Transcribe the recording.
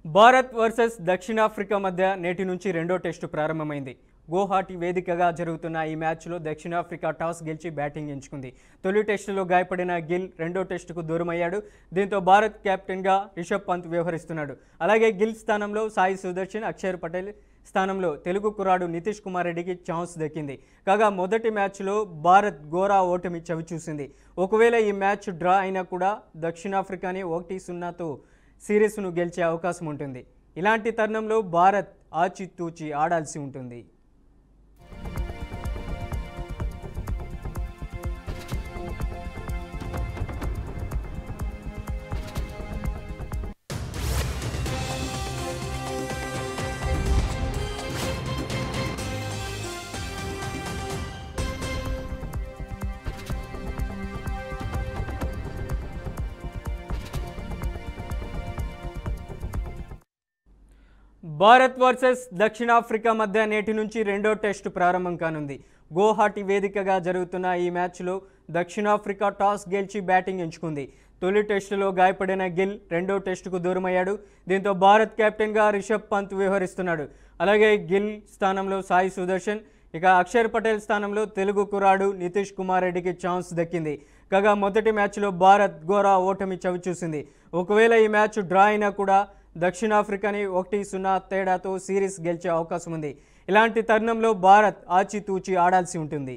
Bharat versus దక్షిణాఫ్రికా మధ్య నేటి నుంచి రెండో టెస్టు ప్రారంభమైంది. గౌహటి వేదికగా జరుగుతున్న ఈ మ్యాచ్లో దక్షిణాఫ్రికా టాస్ గెలిచి బ్యాటింగ్ ఎంచుకుంది. తొలి టెస్టులో గాయపడిన గిల్ రెండో టెస్టుకు దూరమయ్యాడు. దీంతో భారత్ కెప్టెన్గా రిషబ్ పంత్ వ్యవహరిస్తున్నాడు. అలాగే గిల్ స్థానంలో సాయి సుదర్శన్, అక్షర్ పటేల్ స్థానంలో తెలుగు కుర్రాడు నితీష్ కుమార్ రెడ్డికి ఛాన్స్ దక్కింది. కాగా మొదటి మ్యాచ్లో భారత్ ఘోర ఓటమి చవిచూసింది. ఒకవేళ ఈ మ్యాచ్ డ్రా అయినా కూడా దక్షిణాఫ్రికాని 1-0తో సిరీస్ను గెలిచే అవకాశం ఉంటుంది. ఇలాంటి తరుణంలో భారత్ ఆచితూచి ఆడాల్సి ఉంటుంది. భారత్ వర్సెస్ దక్షిణాఫ్రికా మధ్య నేటి నుంచి రెండో టెస్టు ప్రారంభం కానుంది. గౌహటి వేదికగా జరుగుతున్న ఈ మ్యాచ్లో దక్షిణాఫ్రికా టాస్ గెలిచి బ్యాటింగ్ ఎంచుకుంది. తొలి టెస్టులో గాయపడిన గిల్ రెండో టెస్టుకు దూరమయ్యాడు. దీంతో భారత్ కెప్టెన్గా రిషబ్ పంత్ వ్యవహరిస్తున్నాడు. అలాగే గిల్ స్థానంలో సాయి సుదర్శన్, ఇక అక్షర్ పటేల్ స్థానంలో తెలుగు కుర్రాడు నితీష్ కుమార్ రెడ్డికి ఛాన్స్ దక్కింది. కాగా మొదటి మ్యాచ్లో భారత్ ఘోర ఓటమి చవిచూసింది. ఒకవేళ ఈ మ్యాచ్ డ్రా అయినా కూడా దక్షిణాఫ్రికాని 1-0 తేడాతో సిరీస్ గెలిచే అవకాశం ఉంది. ఇలాంటి తరుణంలో భారత్ ఆచితూచి ఆడాల్సి ఉంటుంది.